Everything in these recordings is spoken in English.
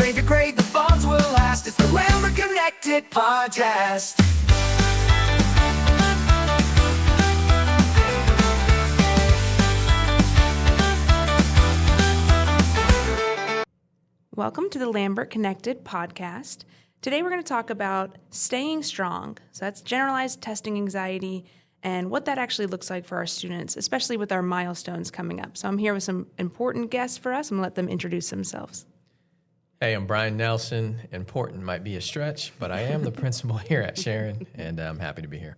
Make it great, the bonds will last. It's the Lambert Connected Podcast. Welcome to the Lambert Connected Podcast. Today we're going to talk about staying strong. So that's generalized testing anxiety and what that actually looks like for our students, especially with our milestones coming up. So I'm here with some important guests for us. I'm going to let them introduce themselves. Hey, I'm Brian Nelson. Important might be a stretch, but I am the principal here at Sharon, and I'm happy to be here.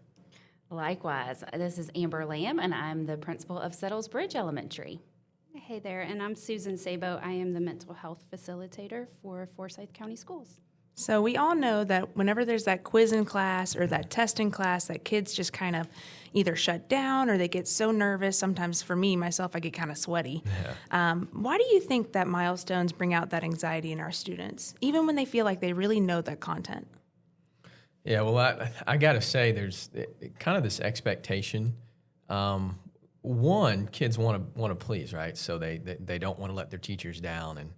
Likewise, this is Amber Lamb, and I'm the principal of Settles Bridge Elementary. Hey there, and I'm Susan Sabo. I am the mental health facilitator for Forsyth County Schools. So we all know that whenever there's that quiz in class or that test in class, that kids just kind of either shut down or they get so nervous. Sometimes for me, myself, I get kind of sweaty. Yeah. Why do you think that milestones bring out that anxiety in our students, even when they feel like they really know that content? Yeah, well, I got to say there's kind of this expectation. One, kids want to please, right? So they don't want to let their teachers down, and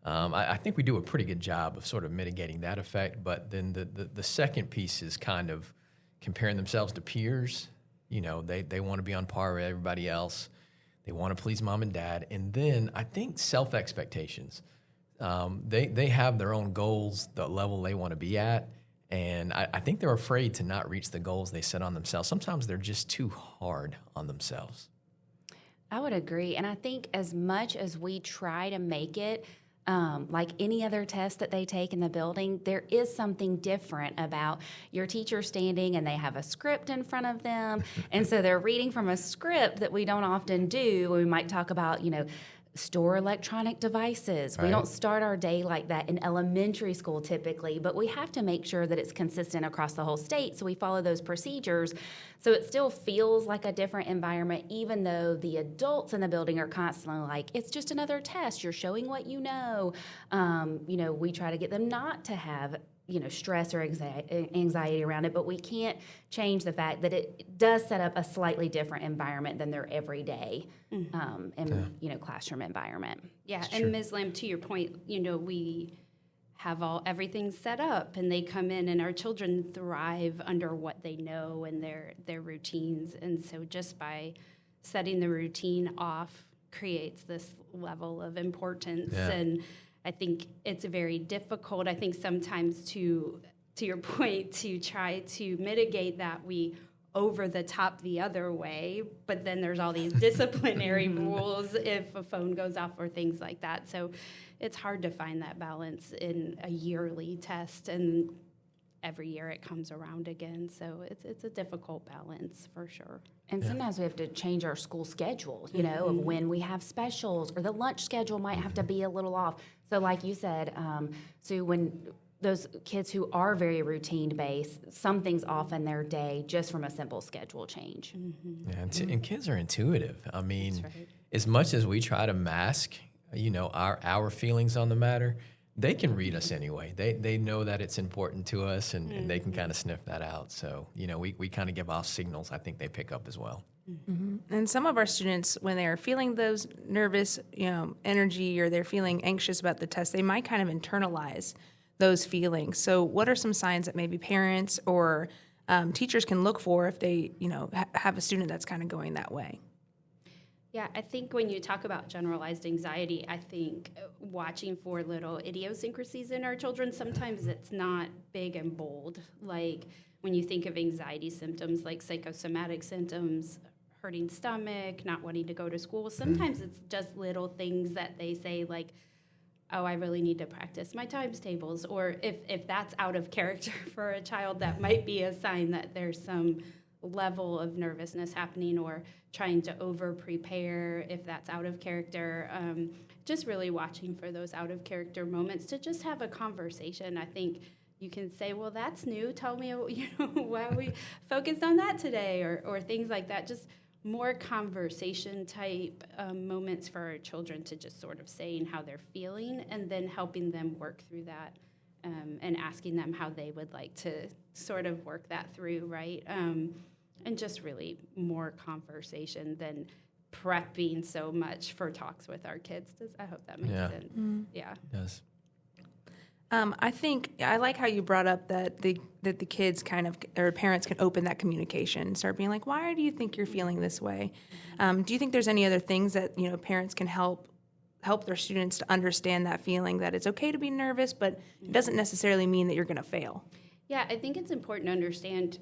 I think we do a pretty good job of sort of mitigating that effect. But then the second piece is kind of comparing themselves to peers. You know, they want to be on par with everybody else. They want to please mom and dad. And then I think self-expectations. They have their own goals, the level they want to be at. And I think they're afraid to not reach the goals they set on themselves. Sometimes they're just too hard on themselves. I would agree. And I think as much as we try to make it like any other test that they take in the building, there is something different about your teacher standing and they have a script in front of them. And so they're reading from a script that we don't often do. We might talk about, store electronic devices. Right. We don't start our day like that in elementary school typically, but we have to make sure that it's consistent across the whole state, so we follow those procedures. So it still feels like a different environment, even though the adults in the building are constantly like, it's just another test. You're showing what you know. We try to get them not to have stress or anxiety around it, but we can't change the fact that it does set up a slightly different environment than their everyday classroom environment. Yeah, and Ms. Lamb, to your point, we have everything set up, and they come in, and our children thrive under what they know and their routines, and so just by setting the routine off creates this level of importance. Yeah. And I think it's very difficult, I think sometimes to your point, to try to mitigate that we over the top the other way, but then there's all these disciplinary rules if a phone goes off or things like that. So it's hard to find that balance in a yearly test, and every year it comes around again. So it's a difficult balance for sure. And sometimes we have to change our school schedule, of when we have specials, or the lunch schedule might have to be a little off. So like you said, so when those kids who are very routine-based, something's off in their day just from a simple schedule change. Mm-hmm. Yeah, and kids are intuitive. I mean, right. As much as we try to mask, our feelings on the matter, they can read us anyway. They know that it's important to us, and they can kind of sniff that out. So, we kind of give off signals I think they pick up as well. Mm-hmm. And some of our students, when they're feeling those nervous, energy, or they're feeling anxious about the test, they might kind of internalize those feelings. So what are some signs that maybe parents or teachers can look for if they, have a student that's kind of going that way? Yeah, I think when you talk about generalized anxiety, I think watching for little idiosyncrasies in our children, sometimes it's not big and bold. Like when you think of anxiety symptoms like psychosomatic symptoms, hurting stomach, not wanting to go to school, sometimes it's just little things that they say like, oh, I really need to practice my times tables. Or if that's out of character for a child, that might be a sign that there's some level of nervousness happening, or trying to over-prepare if that's out of character. Just really watching for those out-of-character moments to just have a conversation. I think you can say, well, that's new. Tell me, why we focused on that today, or things like that. Just more conversation-type moments for our children to just sort of saying how they're feeling, and then helping them work through that, and asking them how they would like to sort of work that through, right? And just really more conversation than prepping so much for talks with our kids. I hope that makes sense. Mm-hmm. Yeah. It does. I think I like how you brought up that the kids kind of or parents can open that communication and start being like, why do you think you're feeling this way? Do you think there's any other things that parents can help their students to understand that feeling that it's okay to be nervous, but it doesn't necessarily mean that you're going to fail? Yeah, I think it's important to understand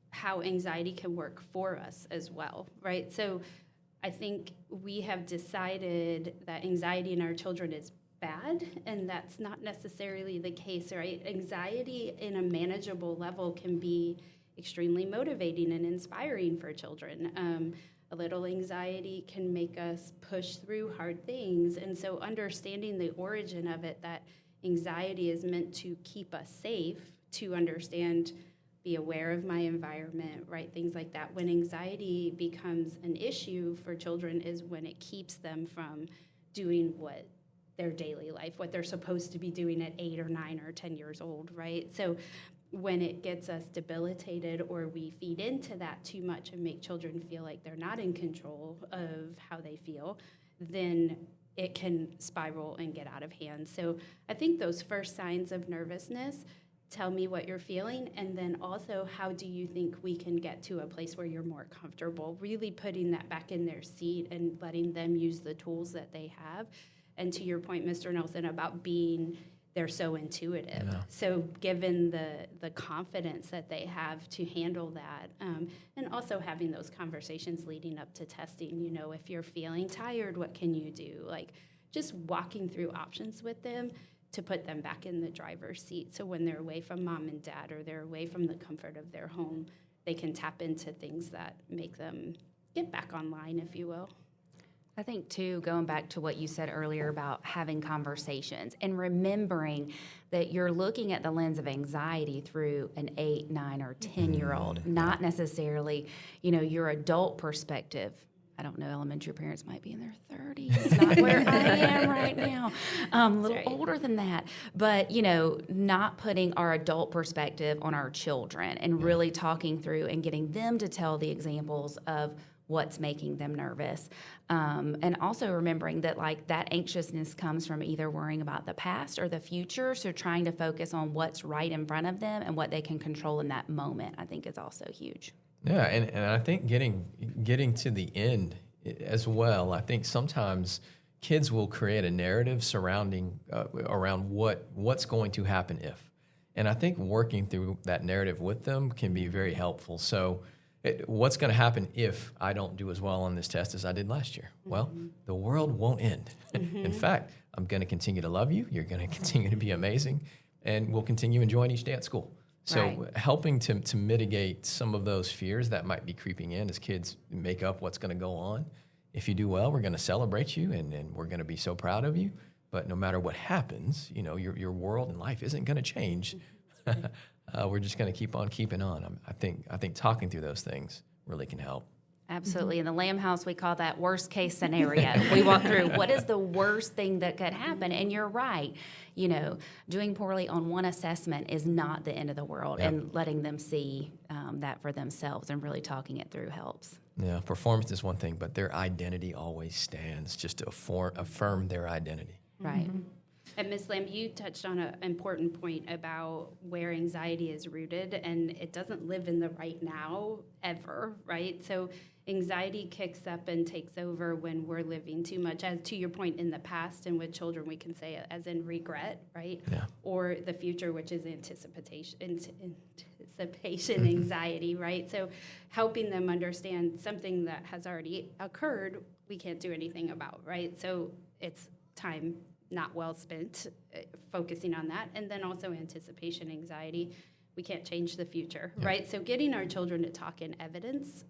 how anxiety can work for us as well, right? So I think we have decided that anxiety in our children is bad, and that's not necessarily the case, right? Anxiety in a manageable level can be extremely motivating and inspiring for children. A little anxiety can make us push through hard things, and so understanding the origin of it, that anxiety is meant to keep us safe, to understand, be aware of my environment, right? Things like that. When anxiety becomes an issue for children is when it keeps them from doing what their daily life, what they're supposed to be doing at 8 or 9 or 10 years old, right? So when it gets us debilitated or we feed into that too much and make children feel like they're not in control of how they feel, then it can spiral and get out of hand. So I think those first signs of nervousness, tell me what you're feeling, and then also how do you think we can get to a place where you're more comfortable, really putting that back in their seat and letting them use the tools that they have. And to your point, Mr. Nelson, about they're so intuitive. Yeah. So given the confidence that they have to handle that, and also having those conversations leading up to testing, if you're feeling tired, what can you do? Like just walking through options with them to put them back in the driver's seat. So when they're away from mom and dad or they're away from the comfort of their home, they can tap into things that make them get back online, if you will. I think, too, going back to what you said earlier about having conversations and remembering that you're looking at the lens of anxiety through an 8, 9, or 10-year-old, not necessarily, your adult perspective. I don't know, elementary parents might be in their 30s, not where I am right now, a little older than that. But, not putting our adult perspective on our children and really talking through and getting them to tell the examples of what's making them nervous. And also remembering that that anxiousness comes from either worrying about the past or the future. So trying to focus on what's right in front of them and what they can control in that moment, I think is also huge. Yeah, and I think getting to the end as well. I think sometimes kids will create a narrative surrounding around what's going to happen if, and I think working through that narrative with them can be very helpful. So, what's going to happen if I don't do as well on this test as I did last year? Well, the world won't end. In fact, I'm going to continue to love you. You're going to continue to be amazing, and we'll continue enjoying each day at school. So helping to mitigate some of those fears that might be creeping in as kids make up what's going to go on. If you do well, we're going to celebrate you, and we're going to be so proud of you. But no matter what happens, your world and life isn't going to change. We're just going to keep on keeping on. I think talking through those things really can help. Absolutely. In the Lamb House, we call that worst case scenario. We walk through what is the worst thing that could happen. And you're right. Doing poorly on one assessment is not the end of the world. Yep. And letting them see that for themselves and really talking it through helps. Yeah, performance is one thing, but their identity always stands, just to affirm their identity. Right. Mm-hmm. And Ms. Lamb, you touched on an important point about where anxiety is rooted, and it doesn't live in the right now ever, right? So anxiety kicks up and takes over when we're living too much, as to your point, in the past, and with children we can say as in regret, right? Yeah. Or the future, which is anticipation anxiety, right? So helping them understand something that has already occurred, we can't do anything about, right? So it's time not well spent focusing on that. And then also anticipation anxiety. We can't change the future, right? So getting our children to talk in evidence.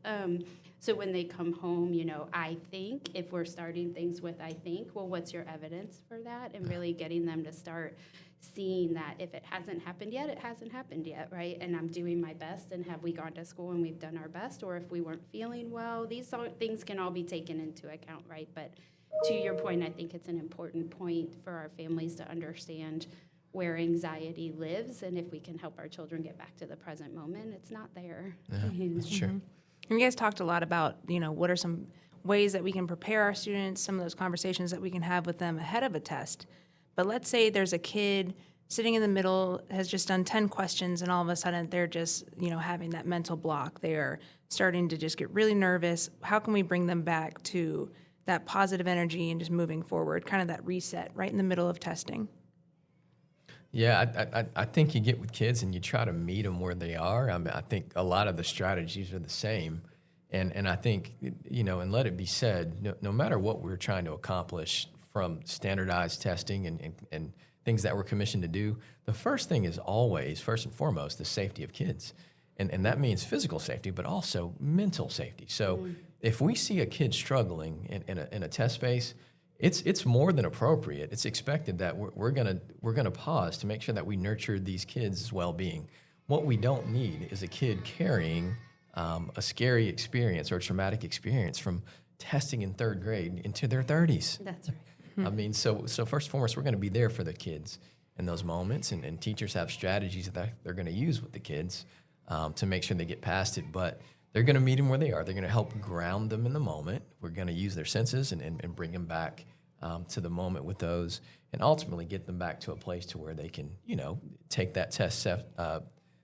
So when they come home, I think, if we're starting things with I think, well, what's your evidence for that? And really getting them to start seeing that if it hasn't happened yet, it hasn't happened yet, right? And I'm doing my best, and have we gone to school and we've done our best? Or if we weren't feeling well, these things can all be taken into account, right? But to your point, I think it's an important point for our families to understand where anxiety lives, and if we can help our children get back to the present moment, it's not there. Yeah, that's true. And you guys talked a lot about, what are some ways that we can prepare our students, some of those conversations that we can have with them ahead of a test. But let's say there's a kid sitting in the middle has just done 10 questions and all of a sudden they're just, having that mental block. They are starting to just get really nervous. How can we bring them back to that positive energy and just moving forward, kind of that reset right in the middle of testing? Yeah, I think you get with kids and you try to meet them where they are. I mean, I think a lot of the strategies are the same. And I think, and let it be said, no matter what we're trying to accomplish from standardized testing and things that we're commissioned to do, the first thing is always, first and foremost, the safety of kids. And that means physical safety, but also mental safety. So if we see a kid struggling in a test space, it's more than appropriate. It's expected that we're gonna pause to make sure that we nurture these kids' well-being. What we don't need is a kid carrying a scary experience or a traumatic experience from testing in third grade into their 30s. That's right. I mean, so first and foremost, we're going to be there for the kids in those moments, and teachers have strategies that they're going to use with the kids to make sure they get past it. But they're going to meet them where they are. They're going to help ground them in the moment. We're going to use their senses and bring them back to the moment with those, and ultimately get them back to a place to where they can, take that test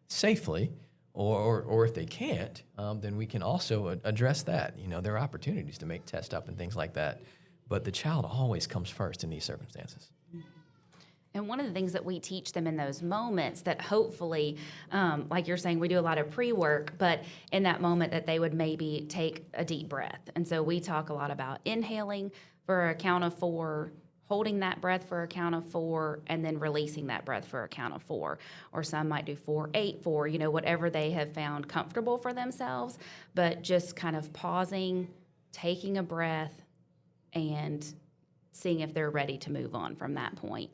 safely. Or if they can't, then we can also address that. There are opportunities to make test up and things like that. But the child always comes first in these circumstances. And one of the things that we teach them in those moments that hopefully, like you're saying, we do a lot of pre-work, but in that moment that they would maybe take a deep breath. And so we talk a lot about inhaling for a count of 4, holding that breath for a count of 4, and then releasing that breath for a count of 4. Or some might do 4, 8, 4, whatever they have found comfortable for themselves, but just kind of pausing, taking a breath, and seeing if they're ready to move on from that point.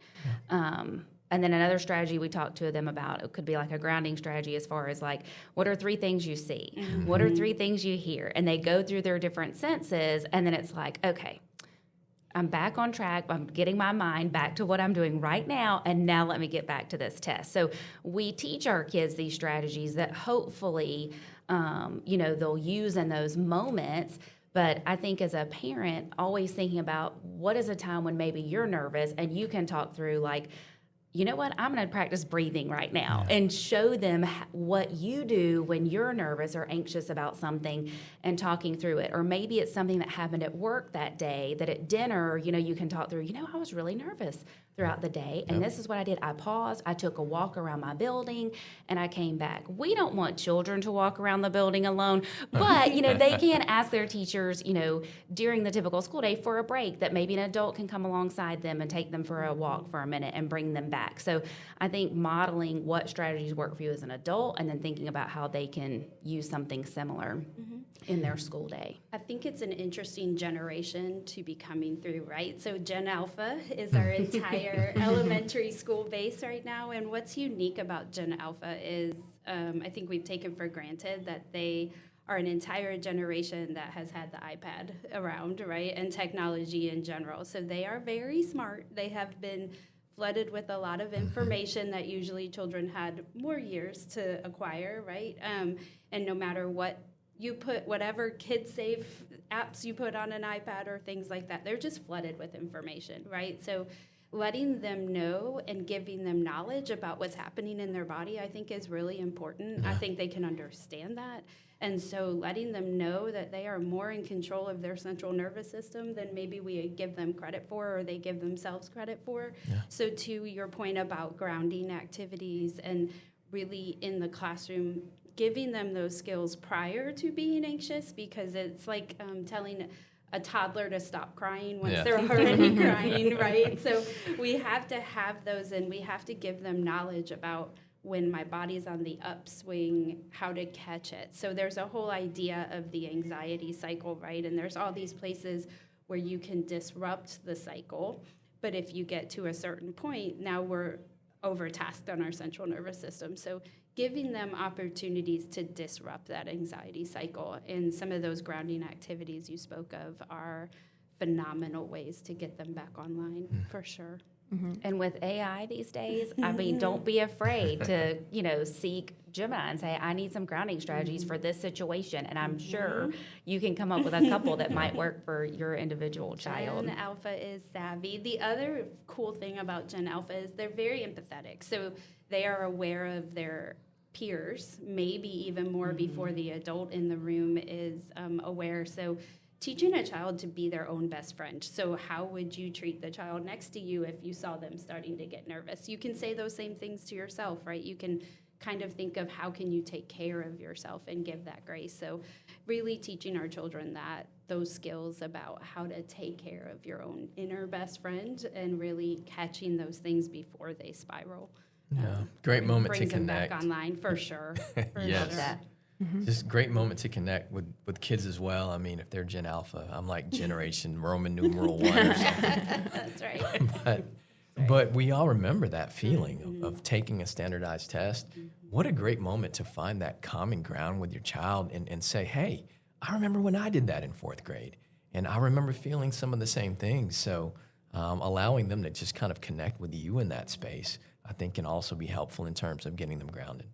And then another strategy we talk to them about, it could be like a grounding strategy as far as like, what are 3 things you see? Mm-hmm. What are 3 things you hear? And they go through their different senses, and then it's like, okay, I'm back on track. I'm getting my mind back to what I'm doing right now, and now let me get back to this test. So we teach our kids these strategies that hopefully, they'll use in those moments. But I think as a parent, always thinking about what is a time when maybe you're nervous and you can talk through like, you know what, I'm going to practice breathing right now and show them what you do when you're nervous or anxious about something and talking through it. Or maybe it's something that happened at work that day that at dinner, you can talk through, I was really nervous throughout the day. And this is what I did. I paused, I took a walk around my building, and I came back. We don't want children to walk around the building alone, but, they can ask their teachers, during the typical school day for a break that maybe an adult can come alongside them and take them for a walk for a minute and bring them back. So I think modeling what strategies work for you as an adult and then thinking about how they can use something similar in their school day. I think it's an interesting generation to be coming through, right? So Gen Alpha is our entire elementary school base right now. And what's unique about Gen Alpha is I think we've taken for granted that they are an entire generation that has had the iPad around, right? And technology in general. So they are very smart. They have been flooded with a lot of information that usually children had more years to acquire, right? And no matter what you put, whatever kid-safe apps you put on an iPad or things like that, they're just flooded with information, right? So letting them know and giving them knowledge about what's happening in their body, I think is really important. Yeah. I think they can understand that. And so letting them know that they are more in control of their central nervous system than maybe we give them credit for or they give themselves credit for. Yeah. So to your point about grounding activities and really in the classroom, giving them those skills prior to being anxious, because it's like telling a toddler to stop crying once they're already crying, right? So we have to have those, and we have to give them knowledge about when my body's on the upswing, how to catch it. So there's a whole idea of the anxiety cycle, right? And there's all these places where you can disrupt the cycle. But if you get to a certain point, now we're overtasked on our central nervous system. So giving them opportunities to disrupt that anxiety cycle. And some of those grounding activities you spoke of are phenomenal ways to get them back online, for sure. And with AI these days, I mean, don't be afraid to, seek Gemini and say, I need some grounding strategies for this situation. And I'm sure you can come up with a couple that might work for your individual child. Gen Alpha is savvy. The other cool thing about Gen Alpha is they're very empathetic. So they are aware of their peers, maybe even more before the adult in the room is aware. So teaching a child to be their own best friend. So how would you treat the child next to you if you saw them starting to get nervous? You can say those same things to yourself, right? You can kind of think of how can you take care of yourself and give that grace. So really teaching our children those skills about how to take care of your own inner best friend and really catching those things before they spiral. Yeah, great moment to Brings them back connect. online for sure. Yes. That. Just great moment to connect with kids as well. I mean, if they're Gen Alpha, I'm like generation Roman numeral 1 or something. That's right. But we all remember that feeling of taking a standardized test. What a great moment to find that common ground with your child and say, hey, I remember when I did that in 4th grade, and I remember feeling some of the same things. So allowing them to just kind of connect with you in that space, I think can also be helpful in terms of getting them grounded.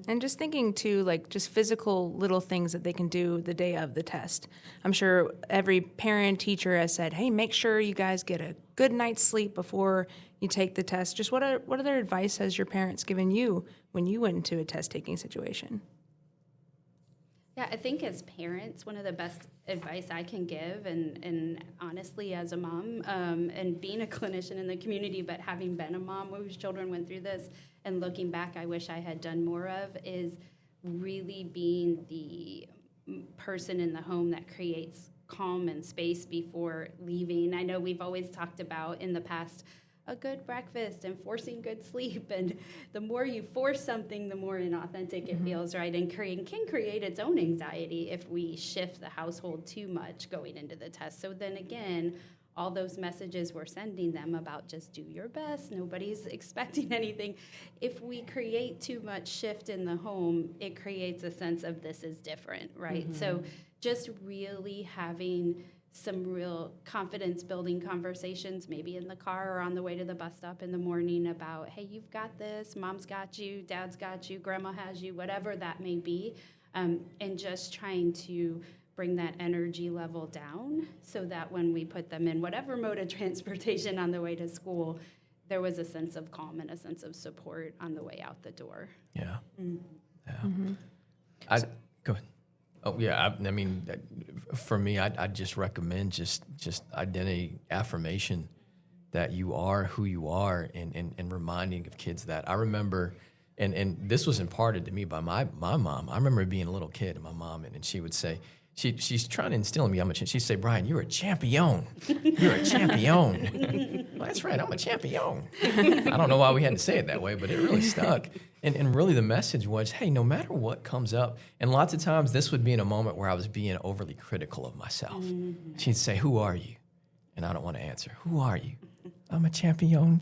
And just thinking too, like just physical little things that they can do the day of the test. I'm sure every parent, teacher has said, hey, make sure you guys get a good night's sleep before you take the test. Just what other advice has your parents given you when you went into a test-taking situation? Yeah, I think as parents, one of the best advice I can give, and honestly as a mom, and being a clinician in the community, but having been a mom whose children went through this, and looking back, I wish I had done more of, is really being the person in the home that creates calm and space before leaving. I know we've always talked about in the past a good breakfast and forcing good sleep, and the more you force something, the more inauthentic it feels, right? And can create its own anxiety if we shift the household too much going into the test. So then again, all those messages we're sending them about just do your best, nobody's expecting anything. If we create too much shift in the home, it creates a sense of this is different, right? So just really having some real confidence building conversations, maybe in the car or on the way to the bus stop in the morning about, hey, you've got this, mom's got you, dad's got you, grandma has you, whatever that may be, and just trying to bring that energy level down so that when we put them in whatever mode of transportation on the way to school, there was a sense of calm and a sense of support on the way out the door. Yeah. Yeah. Go ahead. Oh, yeah. I mean, for me, I'd just recommend just identity affirmation, that you are who you are, and reminding of kids that. I remember, and this was imparted to me by my mom. I remember being a little kid and my mom, and she would say, she's trying to instill in me, she'd say, Brian, you're a champion. You're a champion. Well, that's right, I'm a champion. I don't know why we had to say it that way, but it really stuck. And really the message was, hey, no matter what comes up, and lots of times this would be in a moment where I was being overly critical of myself. She'd say, who are you? And I don't want to answer, who are you? I'm a champion.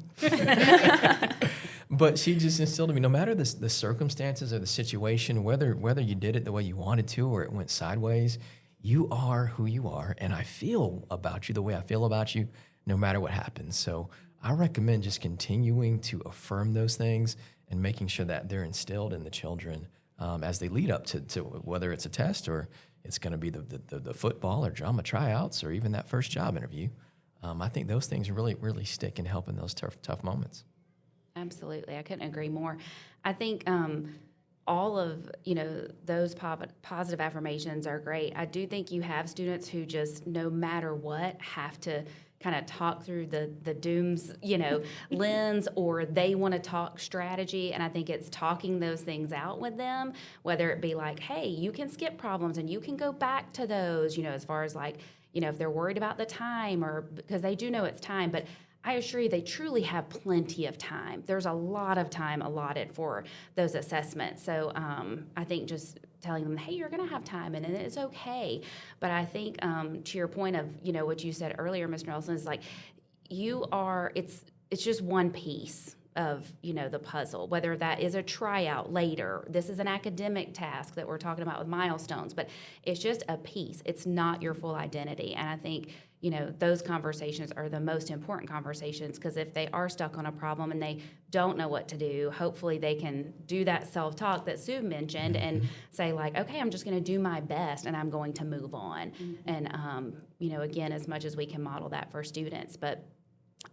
But she just instilled in me, no matter the circumstances or the situation, whether you did it the way you wanted to or it went sideways, you are who you are, and I feel about you the way I feel about you, no matter what happens. So I recommend just continuing to affirm those things and making sure that they're instilled in the children as they lead up to whether it's a test or it's going to be the football or drama tryouts or even that first job interview. I think those things really, really stick and help in those tough moments. Absolutely. I couldn't agree more. I think all of, those positive affirmations are great. I do think you have students who just, no matter what, have to kind of talk through the dooms, lens, or they want to talk strategy. And I think it's talking those things out with them, whether it be like, hey, you can skip problems and you can go back to those, as far as like, if they're worried about the time, or because they do know it's time, but I assure you they truly have plenty of time. There's a lot of time allotted for those assessments. So I think just telling them, hey, you're going to have time and it's okay. But I think to your point of, what you said earlier, Mr. Nelson, is like it's just one piece of, the puzzle, whether that is a tryout later. This is an academic task that we're talking about with milestones, but it's just a piece. It's not your full identity. And I think, those conversations are the most important conversations, because if they are stuck on a problem and they don't know what to do, hopefully they can do that self-talk that Sue mentioned and say like, okay, I'm just going to do my best and I'm going to move on. And, again, as much as we can model that for students, but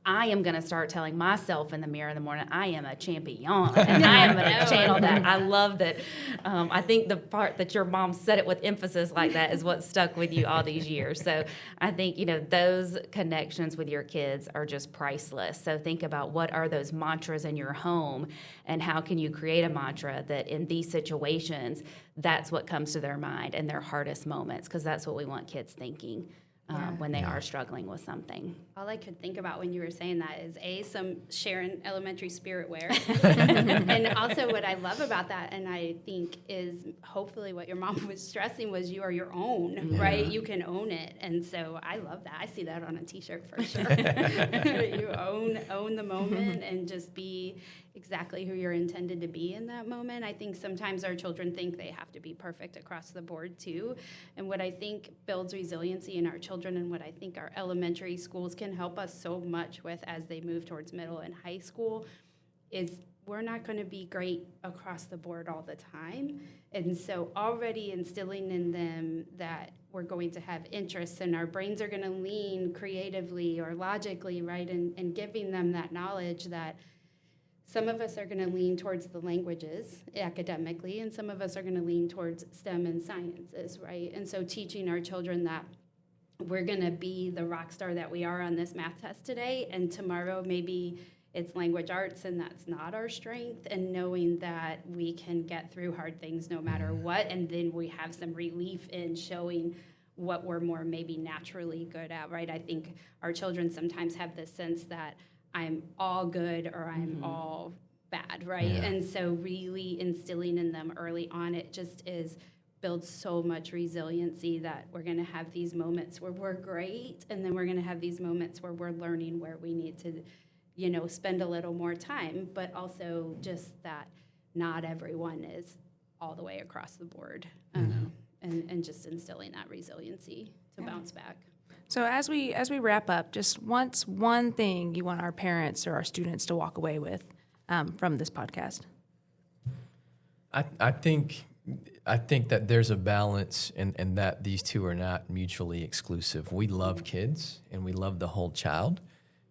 I am going to start telling myself in the mirror in the morning, I am a champion, and I am going to channel that. I love that. I think the part that your mom said it with emphasis like that is what stuck with you all these years. So I think, those connections with your kids are just priceless. So think about what are those mantras in your home, and how can you create a mantra that in these situations, that's what comes to their mind in their hardest moments, because that's what we want kids thinking. When they are struggling with something. All I could think about when you were saying that is some Sharon Elementary spirit wear. And also what I love about that, and I think is hopefully what your mom was stressing, was you are your own, right? You can own it. And so I love that. I see that on a t-shirt for sure. You own the moment and just be exactly who you're intended to be in that moment. I think sometimes our children think they have to be perfect across the board too. And what I think builds resiliency in our children, and what I think our elementary schools can help us so much with as they move towards middle and high school, is we're not going to be great across the board all the time. And so already instilling in them that we're going to have interests and our brains are going to lean creatively or logically, right? And giving them that knowledge that some of us are going to lean towards the languages academically, and some of us are going to lean towards STEM and sciences, right? And so teaching our children that we're going to be the rock star that we are on this math test today, and tomorrow maybe it's language arts and that's not our strength, and knowing that we can get through hard things no matter what, and then we have some relief in showing what we're more maybe naturally good at, right? I think our children sometimes have this sense that I'm all good or I'm all bad, right? Yeah. And so really instilling in them early on, it just builds so much resiliency that we're going to have these moments where we're great, and then we're going to have these moments where we're learning where we need to, spend a little more time, but also just that not everyone is all the way across the board, and just instilling that resiliency to bounce back. So as we wrap up, just what's one thing you want our parents or our students to walk away with from this podcast? I think that there's a balance, and that these two are not mutually exclusive. We love kids and we love the whole child,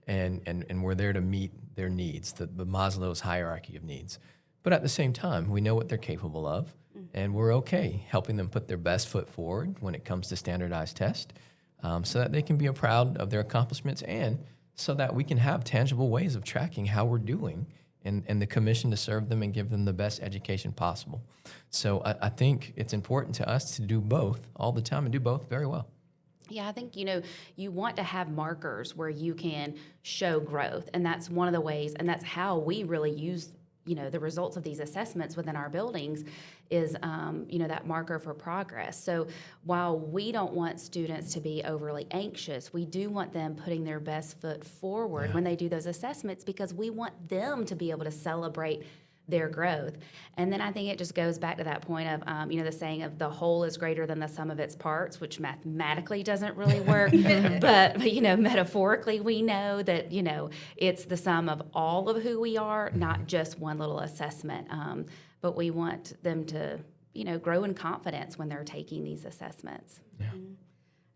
and we're there to meet their needs, the Maslow's hierarchy of needs. But at the same time, we know what they're capable of, and we're okay helping them put their best foot forward when it comes to standardized tests. So that they can be proud of their accomplishments, and so that we can have tangible ways of tracking how we're doing, and the commission to serve them and give them the best education possible. So I think it's important to us to do both all the time and do both very well. Yeah, I think, you want to have markers where you can show growth, and that's one of the ways, and that's how we really use the results of these assessments within our buildings is, that marker for progress. So while we don't want students to be overly anxious, we do want them putting their best foot forward when they do those assessments, because we want them to be able to celebrate their growth. And then I think it just goes back to that point of, the saying of the whole is greater than the sum of its parts, which mathematically doesn't really work. but metaphorically, we know that, it's the sum of all of who we are, not just one little assessment. But we want them to, grow in confidence when they're taking these assessments. Yeah.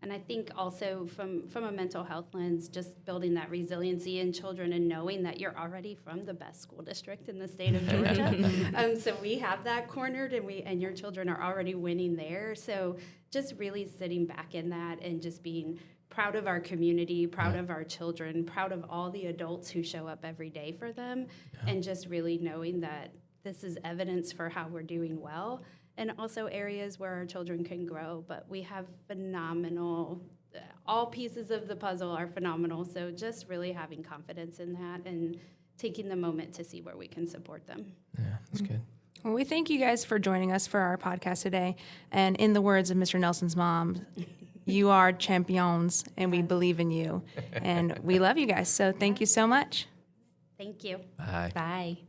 And I think also from a mental health lens, just building that resiliency in children and knowing that you're already from the best school district in the state of Georgia. So we have that cornered, and your children are already winning there. So just really sitting back in that and just being proud of our community, proud of our children, proud of all the adults who show up every day for them, and just really knowing that this is evidence for how we're doing well. And also areas where our children can grow. But we have phenomenal, all pieces of the puzzle are phenomenal. So just really having confidence in that and taking the moment to see where we can support them. Yeah, that's good. Well, we thank you guys for joining us for our podcast today. And in the words of Mr. Nelson's mom, you are champions, and we believe in you. And we love you guys. So thank you so much. Thank you. Bye. Bye.